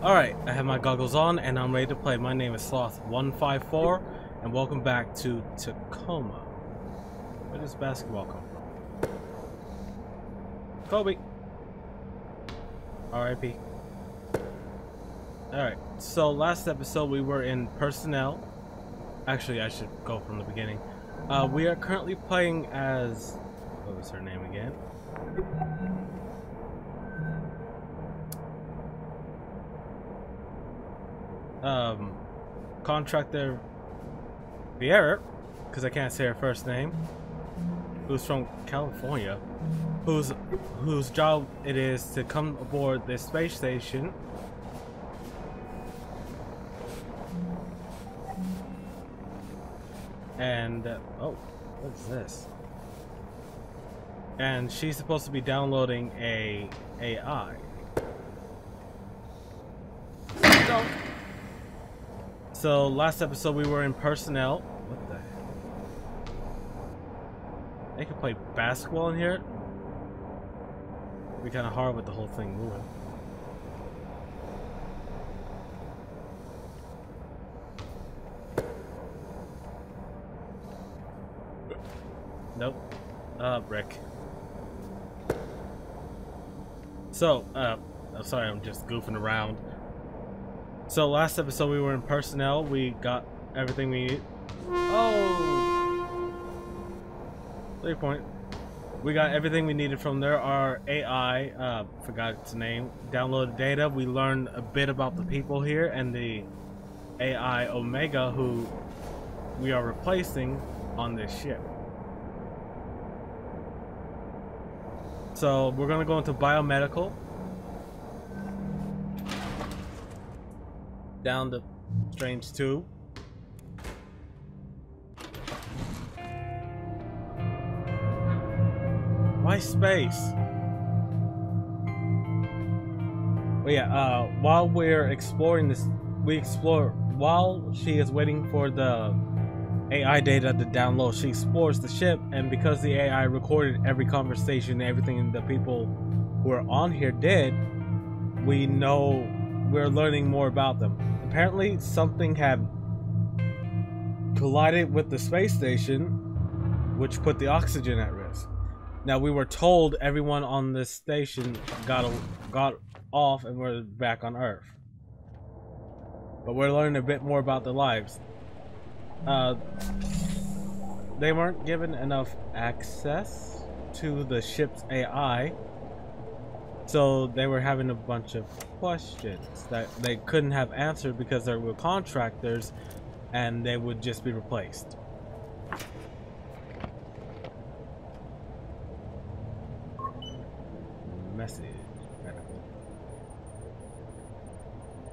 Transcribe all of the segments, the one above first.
Alright, I have my goggles on and I'm ready to play. My name is Sloth154 and welcome back to Tacoma. Where does basketball come from? Kobe! R.I.P. Alright, so last episode we were in personnel. Actually, I should go from the beginning. We are currently playing as... what was her name again? Contractor Vieira, because I can't say her first name, who's from California, whose job it is to come aboard this space station and oh, what's this? And she's supposed to be downloading a AI. Go. So last episode we were in personnel. What the heck? They can play basketball in here? It'd be kind of hard with the whole thing moving. Nope. Brick. So, I'm sorry, I'm just goofing around. So last episode we were in personnel. We got everything we need. Oh! 3 point. We got everything we needed from there. Our AI, forgot its name, downloaded data. We learned a bit about the people here and the AI Omega who we are replacing on this ship. So we're gonna go into biomedical. Down the strange tube. Why space? Well, yeah, while we're exploring this, we explore while she is waiting for the AI data to download. She explores the ship, and because the AI recorded every conversation, everything the people who are on here did, we know we're learning more about them. Apparently, something had collided with the space station, which put the oxygen at risk. Now, we were told everyone on this station got off and we're back on Earth. But we're learning a bit more about their lives. They weren't given enough access to the ship's AI, so they were having a bunch of questions that they couldn't have answered because they were contractors and they would just be replaced. Message.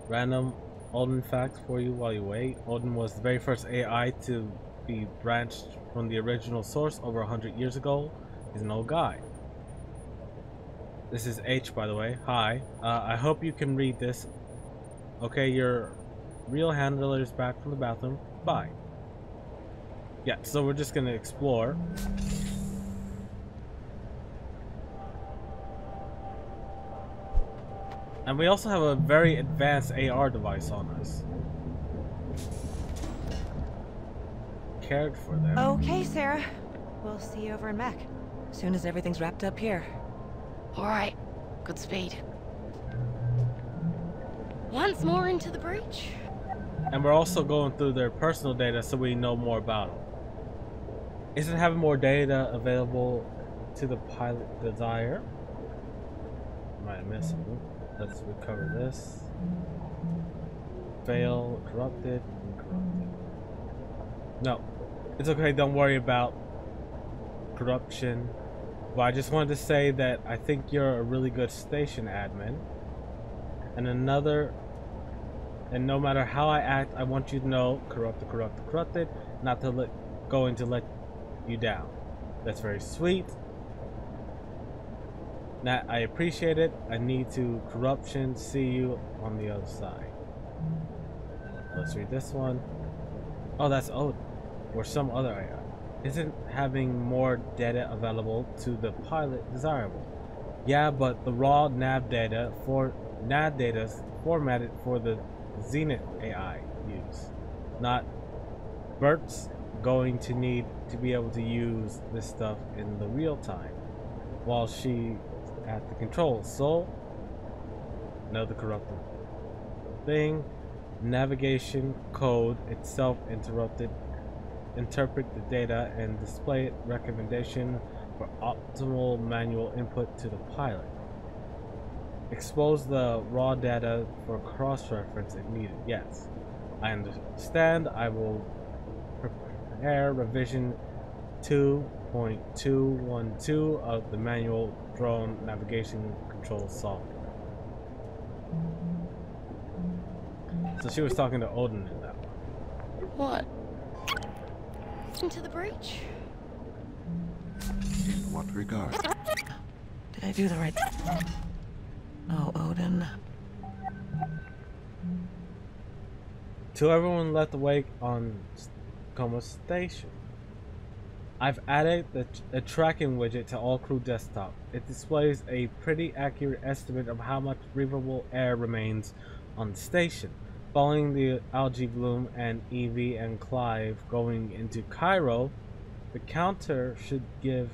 Random Odin fact for you while you wait. Odin was the very first AI to be branched from the original source over 100 years ago. He's an old guy. This is H, by the way. Hi. I hope you can read this. Okay, your real handler is back from the bathroom. Bye. Yeah, so we're just gonna explore. And we also have a very advanced AR device on us. Cared for them. Okay, Sarah. We'll see you over in Mech. Soon as everything's wrapped up here. Alright, good speed. Once more into the breach. And we're also going through their personal data so we know more about them. Isn't having more data available to the pilot desire? Might have missed something. Let's recover this. Fail, corrupted, and corrupted. No, it's okay, don't worry about corruption. But I just wanted to say that I think you're a really good station admin. And no matter how I act, I want you to know, corrupted, not to let you down. That's very sweet. Nat, I appreciate it. I need to corruption. See you on the other side. Let's read this one. Oh, that's Odin. Or some other AI. Isn't having more data available to the pilot desirable? Yeah, but the raw nav data for NAD data formatted for the Zenith AI use. Not Bert's going to need to be able to use this stuff in the real time while she at the controls. So, another corrupted thing. Navigation code itself interpret the data and display it recommendation for optimal manual input to the pilot. Expose the raw data for cross-reference if needed. Yes, I understand. I will prepare revision 2.212 of the manual drone navigation control software. So she was talking to Odin in that one. What? Into the breach? In what regard? Did I do the right thing? Oh, Odin. To everyone left awake on Tacoma Station, I've added a tracking widget to all crew desktop. It displays a pretty accurate estimate of how much breathable air remains on the station. Following the algae bloom and Evie and Clive going into Cairo, the counter should give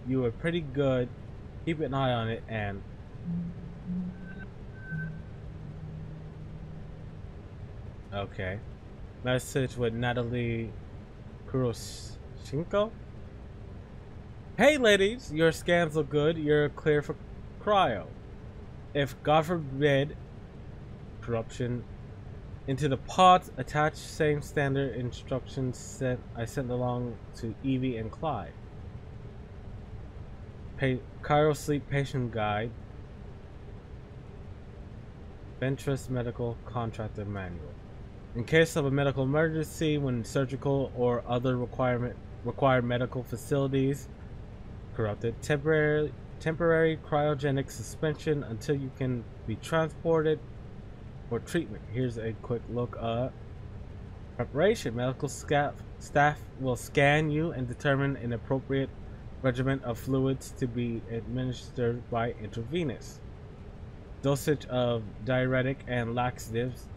you a pretty good keep an eye on it and okay. Message with Natalie Kuroshenko. Hey ladies, your scans look good. You're clear for cryo. If God forbid corruption into the pods, attach same standard instructions I sent along to Evie and Clyde. Cairo Sleep Patient Guide. Ventress Medical Contractor Manual. In case of a medical emergency, when surgical or other required medical facilities corrupted, temporary cryogenic suspension until you can be transported for treatment. Here's a quick look at preparation. Medical staff will scan you and determine an appropriate regimen of fluids to be administered by intravenous. Dosage of diuretic and laxatives,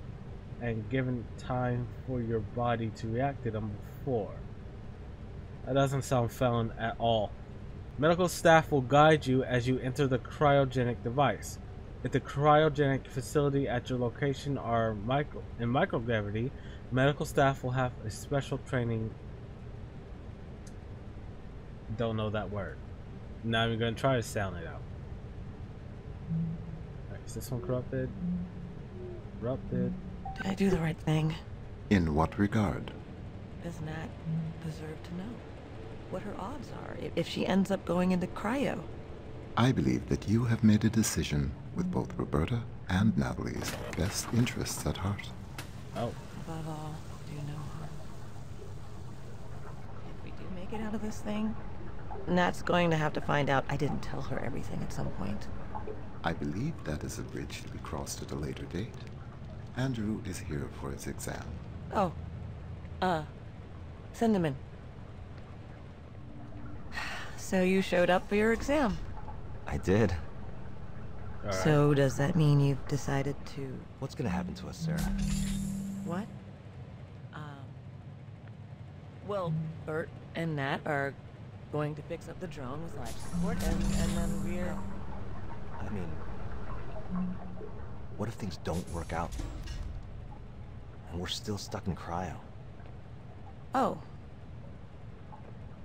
and given time for your body to react to them before. That doesn't sound fun at all. Medical staff will guide you as you enter the cryogenic device. If the cryogenic facility at your location are in microgravity, medical staff will have a special training. Don't know that word. Now I'm going to try to sound it out. Right, is this one corrupted? Corrupted. Did I do the right thing? In what regard? Does Nat deserve to know what her odds are if she ends up going into cryo? I believe that you have made a decision with both Roberta and Natalie's best interests at heart. Oh. Above all, do no harm. If we do make it out of this thing, Nat's going to have to find out I didn't tell her everything at some point. I believe that is a bridge to be crossed at a later date. Andrew is here for his exam. Oh. Send him in. So you showed up for your exam? I did. All right. So does that mean you've decided to... What's gonna happen to us, Sarah? What? Well, Bert and Nat are going to fix up the drone with life support, and then we're... I mean, what if things don't work out? And we're still stuck in cryo? Oh.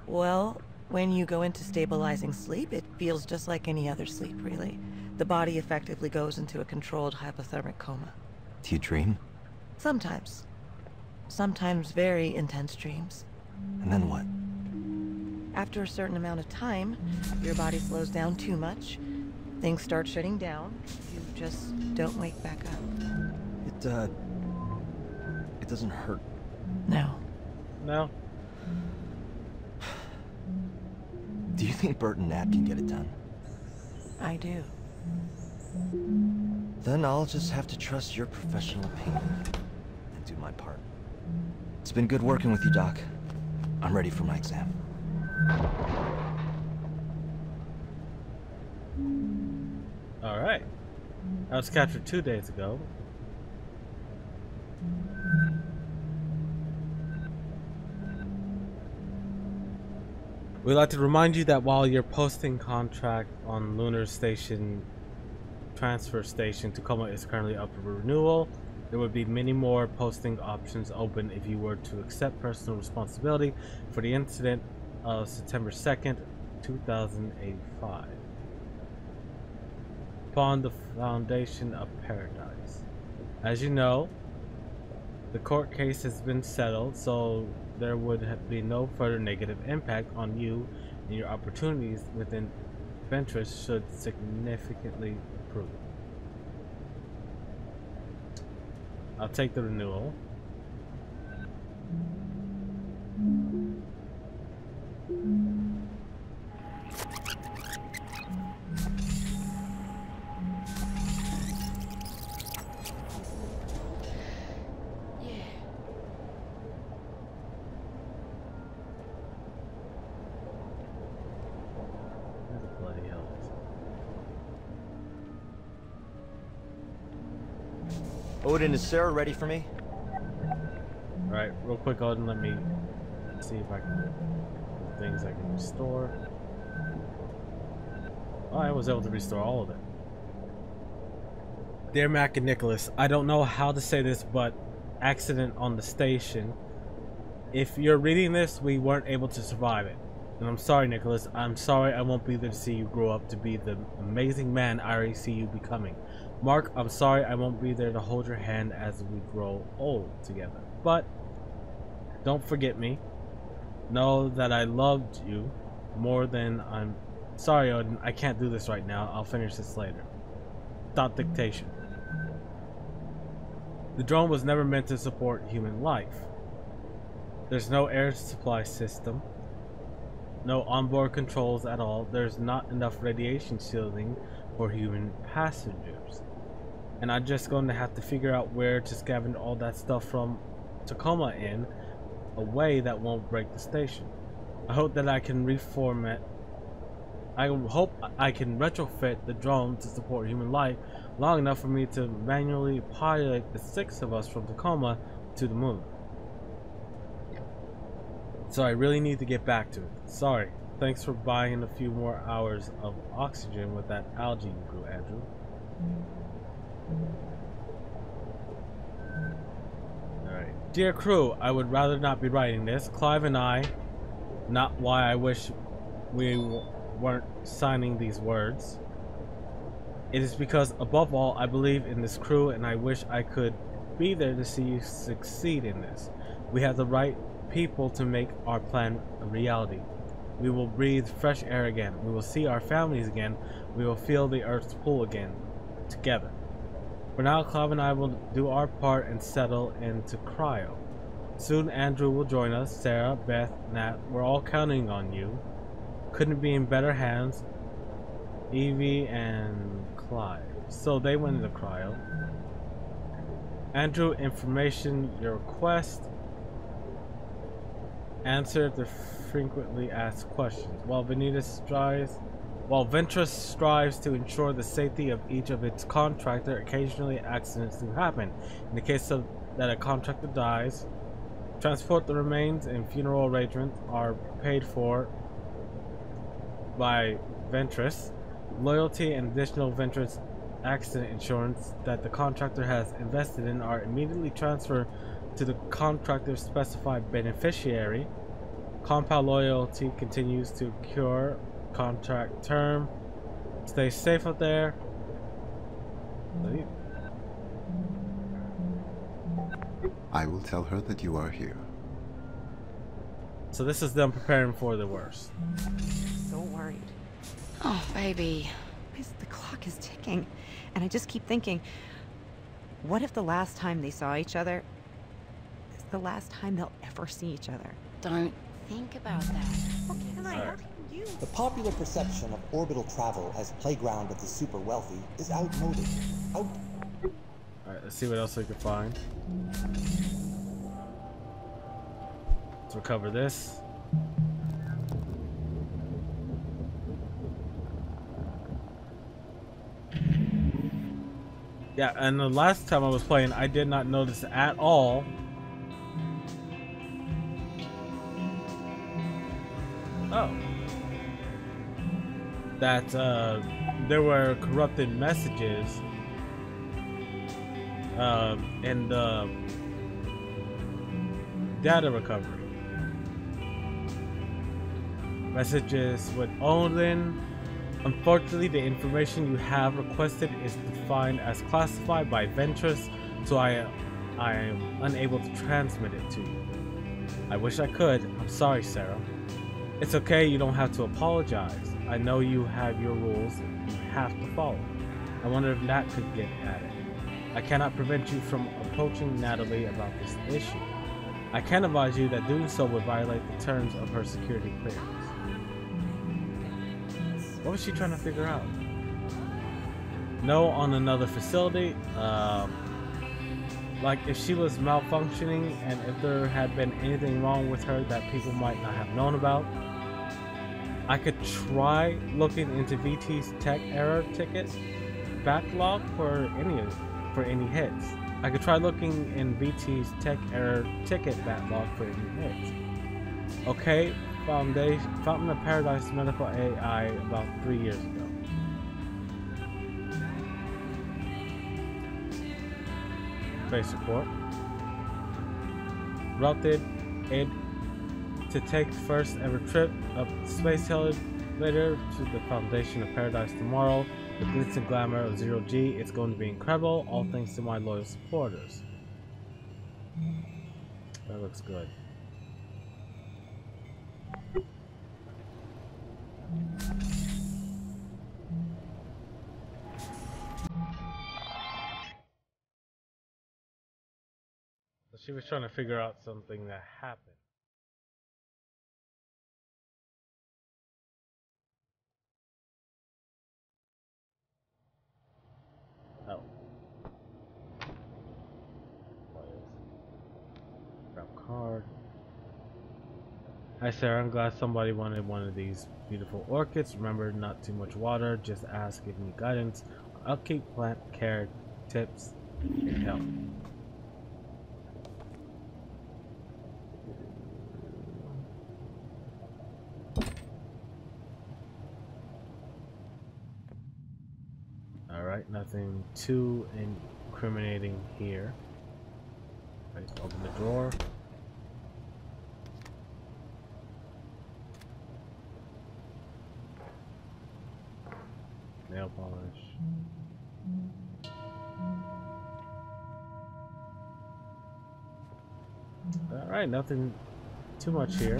Well, when you go into stabilizing sleep, it feels just like any other sleep, really. The body effectively goes into a controlled hypothermic coma. Do you dream? Sometimes. Sometimes very intense dreams. And then what? After a certain amount of time, your body slows down too much, things start shutting down, you just don't wake back up. It doesn't hurt. No. No. Do you think Bert and Nat can get it done? I do. Then I'll just have to trust your professional opinion and do my part. It's been good working with you, Doc. I'm ready for my exam. All right. I was captured 2 days ago. We'd like to remind you that while your posting contract on Lunar Station Transfer Station Tacoma is currently up for renewal, there would be many more posting options open if you were to accept personal responsibility for the incident of September 2nd, 2085. Upon the foundation of paradise. As you know, the court case has been settled, so there would be no further negative impact on you, and your opportunities within Ventress should significantly improve. I'll take the renewal. Odin, is Sarah ready for me? Alright, real quick, Odin, let me see if I can things I can restore. Oh, I was able to restore all of it. Dear Mac and Nicholas, I don't know how to say this, but accident on the station. If you're reading this, we weren't able to survive it. And I'm sorry, Nicholas. I'm sorry I won't be there to see you grow up to be the amazing man I already see you becoming. Mark, I'm sorry I won't be there to hold your hand as we grow old together. But don't forget me. Know that I loved you more than I'm sorry, Odin. I can't do this right now. I'll finish this later. Stop dictation. The drone was never meant to support human life. There's no air supply system. No onboard controls at all. There's not enough radiation shielding for human passengers. And I'm just going to have to figure out where to scavenge all that stuff from Tacoma in a way that won't break the station. I hope that I can reformat. I hope I can retrofit the drone to support human life long enough for me to manually pilot the 6 of us from Tacoma to the moon. So I really need to get back to it. Sorry. Thanks for buying a few more hours of oxygen with that algae you grew, Andrew. Alright. Dear crew, I would rather not be writing this. Clive and I, not why I wish we weren't signing these words. It is because, above all, I believe in this crew and I wish I could be there to see you succeed in this. We have the right people to make our plan a reality. We will breathe fresh air again. We will see our families again. We will feel the earth's pull again, together. For now, Clive and I will do our part and settle into cryo. Soon Andrew will join us, Sarah, Beth, Nat, we're all counting on you. Couldn't be in better hands. Evie and Clive. So they went into cryo. Andrew, information, your request. Answer the frequently asked questions. While Ventress strives to ensure the safety of each of its contractors, occasionally accidents do happen. In the case of that a contractor dies, transport the remains and funeral arrangements are paid for by Ventress. Loyalty and additional Ventress accident insurance that the contractor has invested in are immediately transferred to the contractor's specified beneficiary. Compound loyalty continues to cure contract term. Stay safe out there. I will tell her that you are here. So this is them preparing for the worst. So worried. Oh, baby. The clock is ticking, and I just keep thinking, what if the last time they saw each other is the last time they'll ever see each other? Don't think about that. What can I help you? The popular perception of orbital travel as playground of the super wealthy is outmoded. Alright, let's see what else we can find. Let's recover this. Yeah, and the last time I was playing, I did not notice at all that there were corrupted messages in the data recovery. Messages with Odin. Unfortunately, the information you have requested is defined as classified by Ventress, so I am unable to transmit it to you. I wish I could. I'm sorry, Sarah. It's okay, you don't have to apologize. I know you have your rules you have to follow. I wonder if Nat could get at it. I cannot prevent you from approaching Natalie about this issue. I can advise you that doing so would violate the terms of her security clearance. What was she trying to figure out? No on another facility. Like if she was malfunctioning and if there had been anything wrong with her that people might not have known about. I could try looking into VT's tech error ticket backlog for any hits. I could try looking in VT's tech error ticket backlog for any hits. Okay, Fountain of Paradise Medical AI about 3 years ago. Base report. Routed aid to take the first ever trip up the space elevator to the Foundation of Paradise tomorrow. The glitz and glamour of Zero G. It's going to be incredible, all thanks to my loyal supporters. That looks good. So she was trying to figure out something that happened. Oh. Grab card. Hi Sarah, I'm glad somebody wanted one of these beautiful orchids. Remember, not too much water, just ask if you need guidance. I'll keep plant care tips and help. Alright, nothing too incriminating here. Right, open the drawer. Nail polish. Alright, nothing too much here.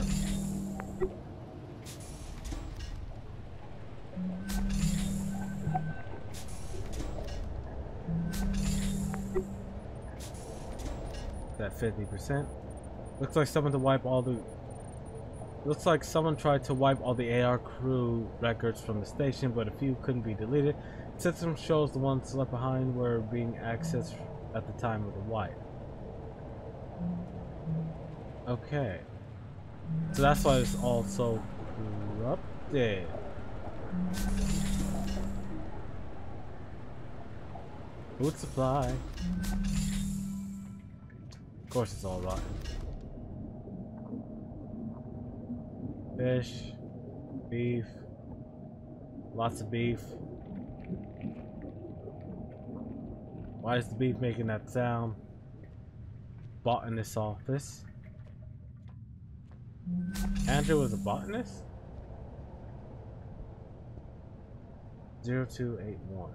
That 50%. Looks like someone tried to wipe all the AR crew records from the station, but a few couldn't be deleted. System shows the ones left behind were being accessed at the time of the wipe. Okay. So that's why it's all so corrupted. Food supply. Of course it's all rotten. Fish, beef, lots of beef. Why is the beef making that sound? Botanist office. Andrew was a botanist? 0281.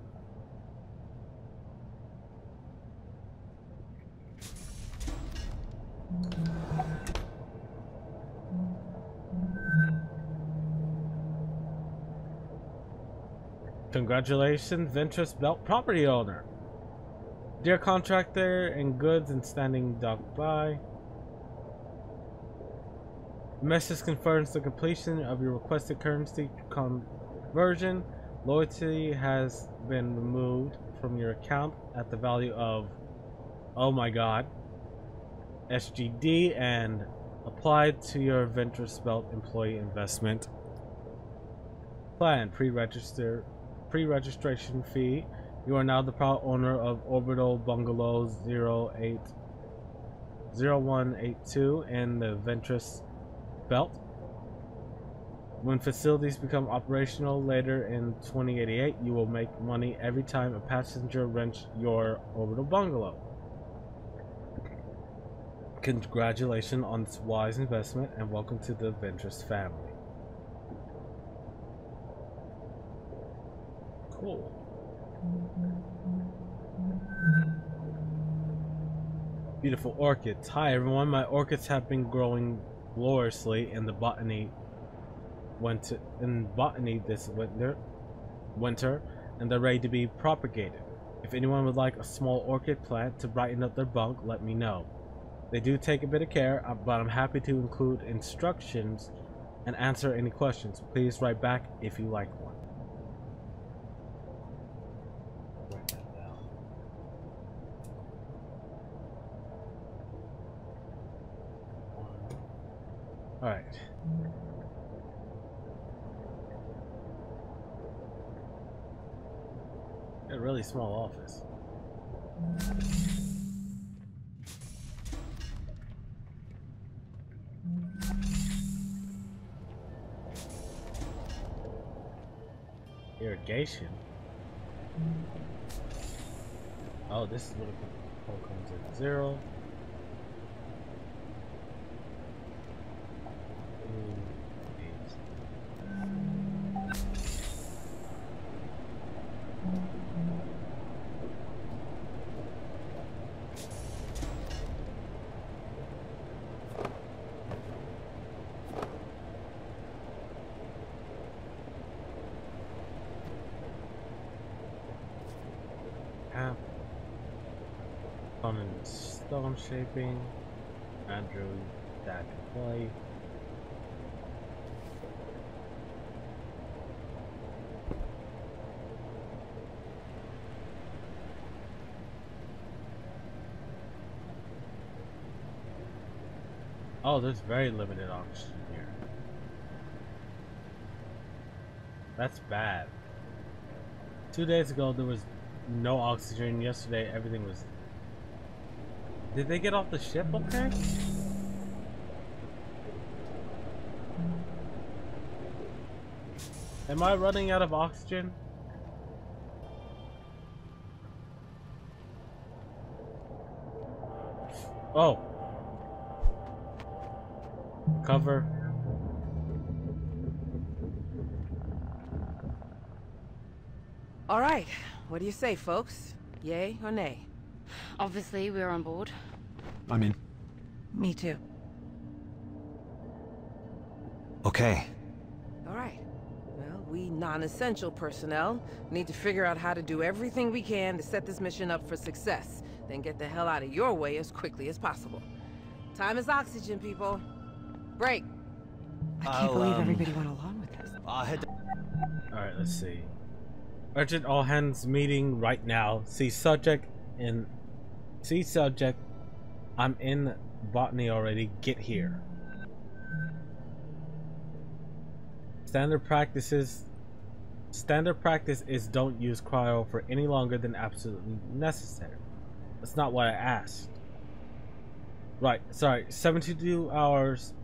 Congratulations, Ventress Belt property owner. Dear contractor and goods and standing dock by. The message confirms the completion of your requested currency conversion. Loyalty has been removed from your account at the value of, oh my god, SGD and applied to your Ventress Belt employee investment plan. Pre-registration fee You are now the proud owner of Orbital Bungalow 0182 in the Ventress Belt. When facilities become operational later in 2088, you will make money every time a passenger rents your Orbital Bungalow. Congratulations on this wise investment and welcome to the Ventress family. Cool. Beautiful orchids. Hi everyone, my orchids have been growing gloriously in the botany this winter, and they're ready to be propagated. If anyone would like a small orchid plant to brighten up their bunk, let me know. They do take a bit of care, but I'm happy to include instructions and answer any questions. Please write back if you like one. Write that down. All right. A really small office. Irrigation. Oh, this is what it all comes at 0. Stone shaping. Andrew, that can play. Oh, there's very limited oxygen here. That's bad. 2 days ago there was no oxygen. Yesterday everything was... Did they get off the ship okay? Am I running out of oxygen? Oh. Cover. All right. What do you say, folks? Yay or nay? Obviously, we're on board. I'm in. Me too. Okay. All right. Well, we non-essential personnel need to figure out how to do everything we can to set this mission up for success, then get the hell out of your way as quickly as possible. Time is oxygen, people. Break. I can't believe everybody went along with this. I'll head to... Alright, let's see. Urgent all hands meeting right now. See subject. I'm in botany already. Get here. Standard practice is don't use cryo for any longer than absolutely necessary. That's not what I asked. Right, sorry. 72 hours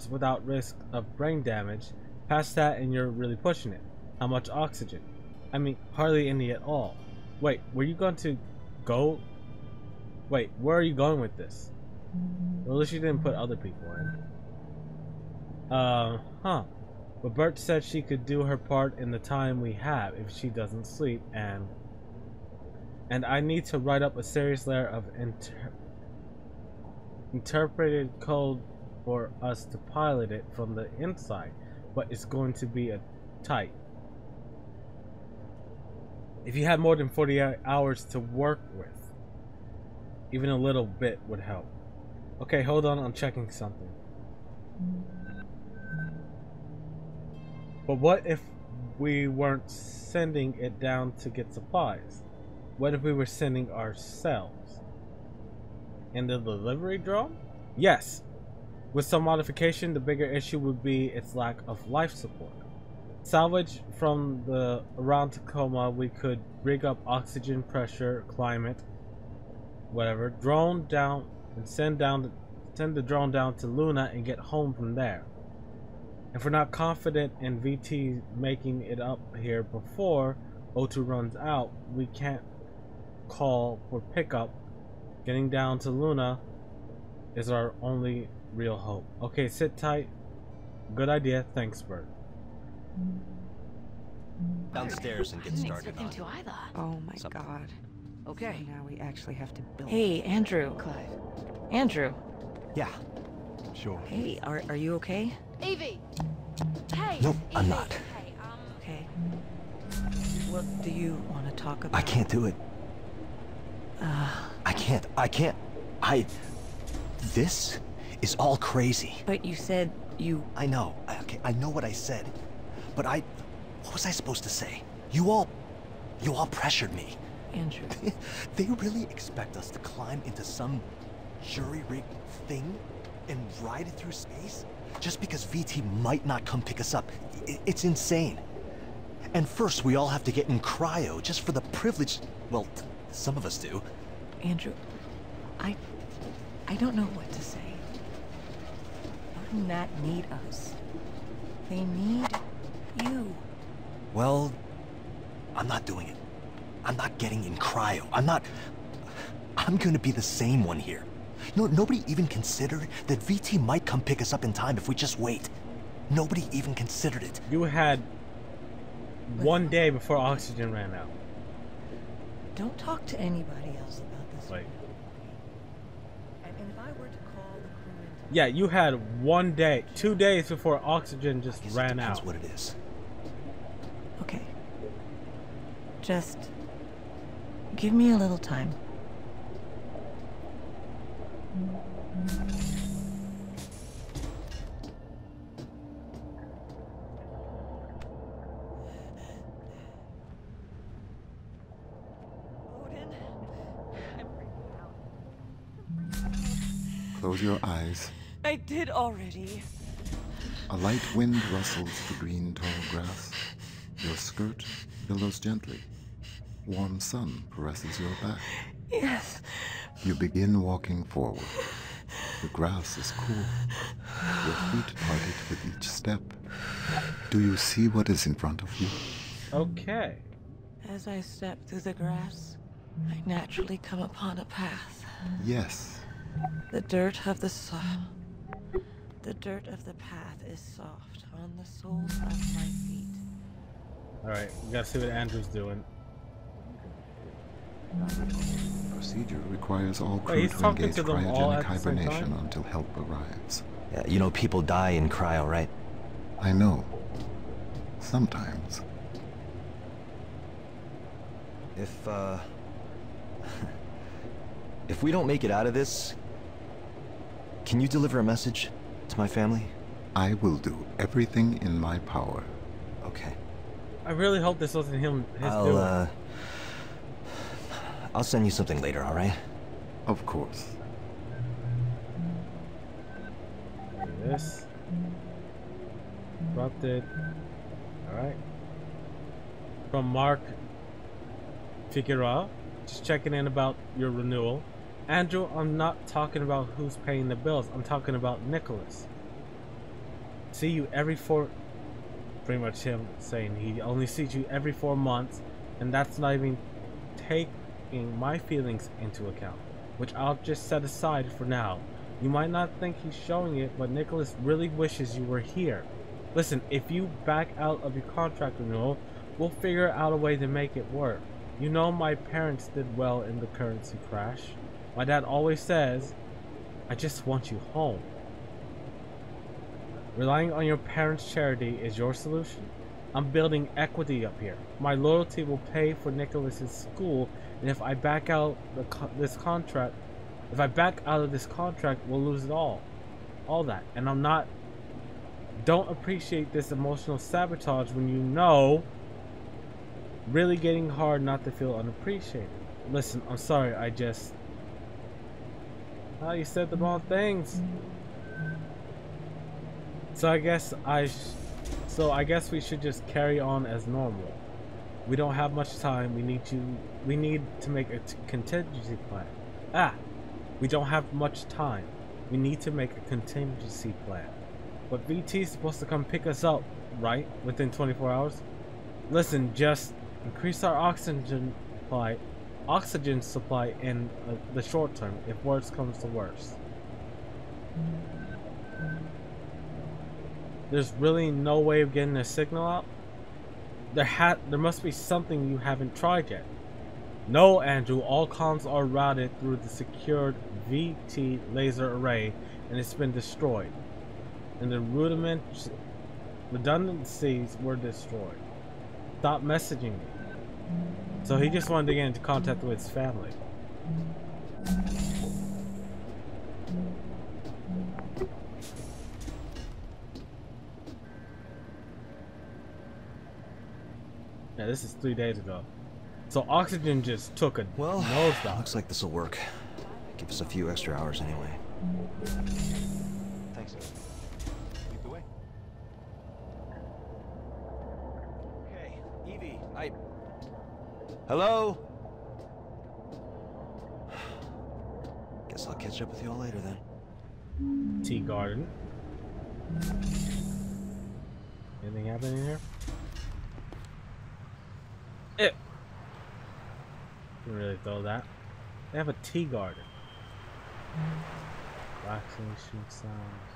without risk of brain damage. Past that and you're really pushing it. How much oxygen? I mean, hardly any at all. Wait, were you going to go? Wait, where are you going with this? Well, at least you didn't put other people in. Huh. But Bert said she could do her part in the time we have if she doesn't sleep, and I need to write up a serious layer of interpreted code for us to pilot it from the inside, but it's going to be a tight. If you had more than 48 hours to work with, even a little bit would help. Okay, hold on, I'm checking something. But what if we weren't sending it down to get supplies? What if we were sending ourselves? In the delivery drone? Yes. With some modification, the bigger issue would be its lack of life support. Salvage from the around Tacoma, we could rig up oxygen, pressure, climate, whatever. Drone down and send the drone down to Luna and get home from there. If we're not confident in VT making it up here before O2 runs out, we can't call for pickup. Getting down to Luna is our only real hope. Okay, sit tight. Good idea. Thanks, Bert. Downstairs and I get didn't started expect him on to either. Oh my Something. god. Okay. So now we actually have to build. Hey, Andrew. Clive. Andrew. Yeah. Sure. Hey, are you okay? Evie! Hey! Nope, I'm Evie. not. Hey, Okay. What do you want to talk about? I can't do it. I can't. This is all crazy. But you said you... I know. Okay, I know what I said. But what was I supposed to say? You all pressured me. Andrew. They really expect us to climb into some jury-rigged thing and ride it through space? Just because VT might not come pick us up. It's insane. And first, we all have to get in cryo just for the privilege... Well, some of us do. Andrew, I don't know what to say. Martin and Nat need us. They need you. Well, I'm not doing it. I'm not getting in cryo. I'm gonna be the same one here. You know, nobody even considered that VT might come pick us up in time if we just wait. Nobody even considered it. You had one day before oxygen ran out. Don't talk to anybody else about this. Wait. And if I were to call the crew into... Yeah, you had 1 day, 2 days before oxygen just ran Depends out. what it is. Okay. Just... give me a little time. Odin, I'm freaking out. Close your eyes. I did already. A light wind rustles the green tall grass. Your skirt billows gently. Warm sun caresses your back. Yes. You begin walking forward. The grass is cool. Your feet parted with each step. Do you see what is in front of you? Okay. As I step through the grass, I naturally come upon a path. Yes. The dirt of the path is soft on the soles of my feet. Alright, we gotta see what Andrew's doing. Procedure requires all Wait, crew he's to talking engage to them all cryogenic at the same hibernation time? until help arrives. Yeah, you know, people die in cryo, right? I know. Sometimes. If we don't make it out of this, can you deliver a message to my family? I will do everything in my power. Okay. I really hope this wasn't his doing. I'll send you something later, all right? Of course. Do this. Corrupted. Alright. From Mark Figueroa. Just checking in about your renewal. Andrew, I'm not talking about who's paying the bills. I'm talking about Nicholas. See you every pretty much him saying he only sees you every 4 months, and that's not even taking my feelings into account, which I'll just set aside for now. You might not think he's showing it, but Nicholas really wishes you were here. Listen, if you back out of your contract renewal, we'll figure out a way to make it work. You know my parents did well in the currency crash. My dad always says, I just want you home. Relying on your parents' charity is your solution. I'm building equity up here. My loyalty will pay for Nicholas's school, and if I back out this contract, we'll lose it all. All that. And don't appreciate this emotional sabotage when you know really getting hard not to feel unappreciated. Listen, I'm sorry, you said the wrong things. So I guess So I guess we should just carry on as normal. We don't have much time. We need to make a contingency plan. We don't have much time. We need to make a contingency plan. But VT is supposed to come pick us up, right? Within 24 hours? Listen, just increase our oxygen supply in the short term, if worse comes to worse. There's really no way of getting a signal out? There must be something you haven't tried yet. No, Andrew, all comms are routed through the secured VT laser array, and it's been destroyed. And the redundancies were destroyed. Stop messaging me. So he just wanted to get into contact with his family. Yeah, this is 3 days ago. So oxygen just took a nosedive. Looks like this will work. Give us a few extra hours anyway. Thanks. Lead the way. Okay, Evie, Hello? Guess I'll catch up with you all later then. Tea garden. Anything happening here? Didn't really throw that. They have a tea garden. Vaccination sounds.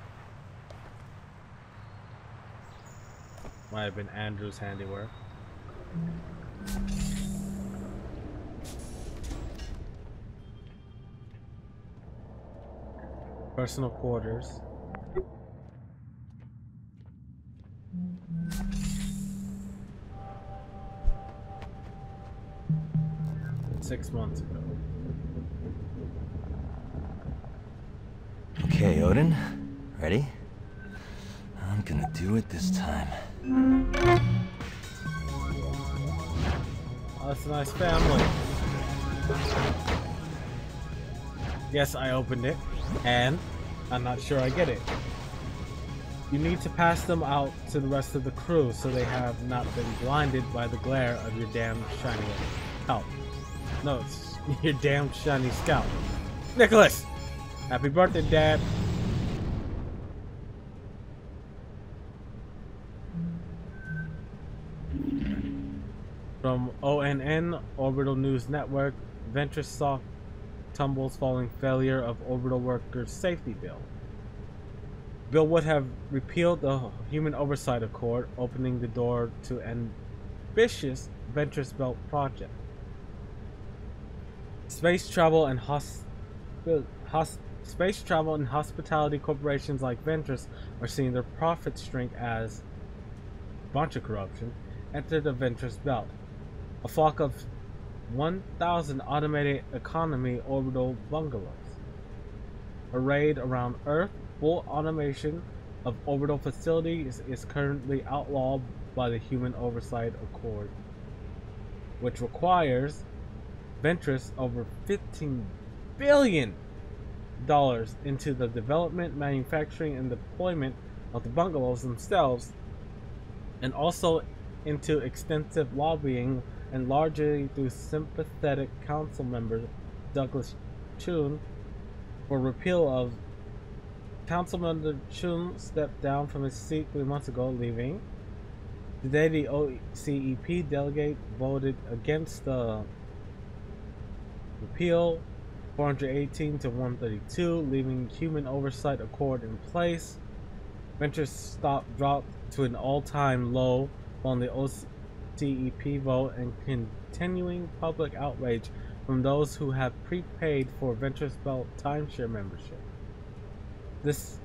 Might have been Andrew's handiwork. Personal quarters. 6 months ago. Okay, Odin. Ready? I'm gonna do it this time. Oh, that's a nice family. Yes, I opened it, and I'm not sure I get it. You need to pass them out to the rest of the crew so they have not been blinded by the glare of your damn shiny scalp. No, it's your damn shiny scalp. Nicholas! Happy birthday, Dad! From ONN, Orbital News Network, Ventress stock tumbles following failure of orbital workers' safety bill. Bill would have repealed the Human Oversight Accord, opening the door to an ambitious Ventress Belt project. Space travel and hospitality corporations like Ventress are seeing their profits shrink as a bunch of corruption enter the Ventress Belt. A flock of 1,000 automated economy orbital bungalows arrayed around Earth. Full automation of orbital facilities is currently outlawed by the Human Oversight Accord, which requires Ventress over $15 billion into the development, manufacturing, and deployment of the bungalows themselves, and also into extensive lobbying, and largely through sympathetic council member Douglas Chun for repeal of. Councilman Chun stepped down from his seat 3 months ago, leaving. Today, the OCEP delegate voted against the repeal, 418 to 132, leaving Human Oversight Accord in place. Venture stock dropped to an all-time low on the OCEP vote, and continuing public outrage from those who have prepaid for Venture's Belt timeshare membership. This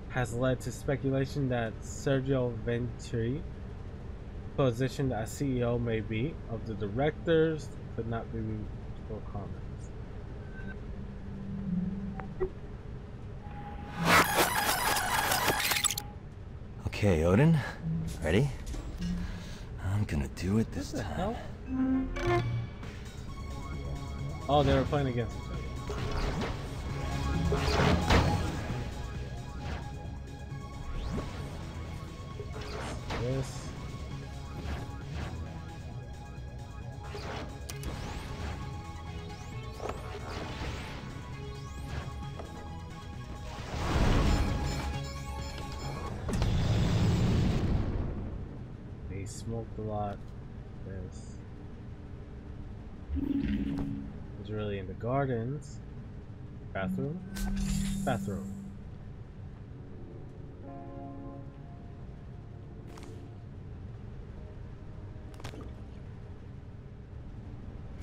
has led to speculation that Sergio Venturi, positioned as CEO may be, of the directors, could not be for comments. Okay, Odin. Ready? I'm gonna do it this time. Hell? Oh, they were playing against each other. smoked a lot. This. He's really into gardens. Bathroom. Bathroom.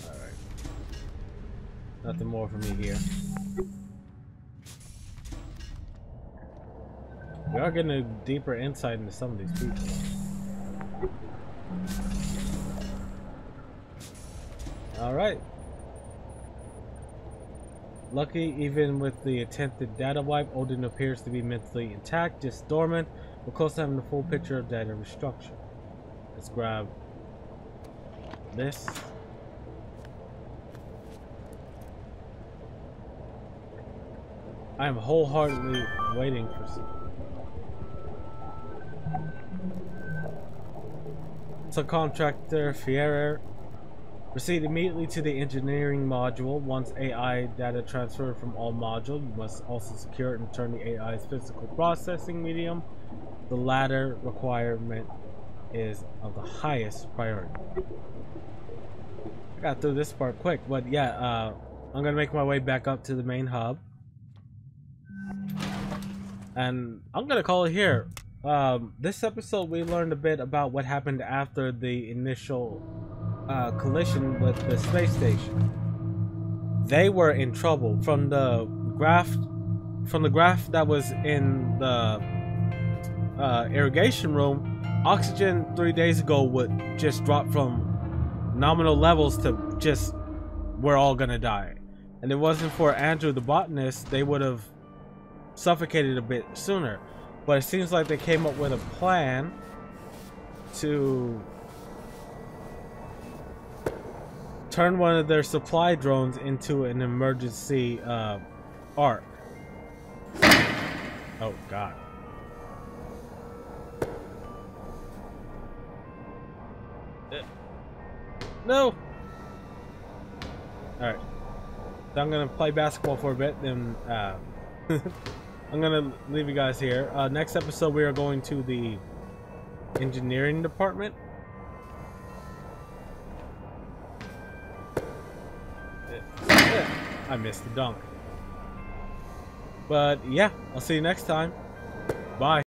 Alright. Nothing more for me here. We are getting a deeper insight into some of these people. Alright. Lucky, even with the attempted data wipe, Odin appears to be mentally intact, just dormant. We're close to having the full picture of data restructure. Let's grab this. I am wholeheartedly waiting for some. Subcontractor Fierer. Proceed immediately to the engineering module. Once AI data transferred from all modules, you must also secure and return the AI's physical processing medium. The latter requirement is of the highest priority. I got through this part quick, but yeah, I'm gonna make my way back up to the main hub. And I'm gonna call it here. This episode we learned a bit about what happened after the initial collision with the space station. They were in trouble. From the graph that was in the irrigation room, oxygen 3 days ago would just drop from nominal levels to just we're all gonna die. And if it wasn't for Andrew the botanist, they would have suffocated a bit sooner. But it seems like they came up with a plan to turn one of their supply drones into an emergency arc. Oh god. No! Alright. So I'm gonna play basketball for a bit, then I'm gonna leave you guys here. Next episode we are going to the engineering department. I missed the dunk. But yeah, I'll see you next time. Bye.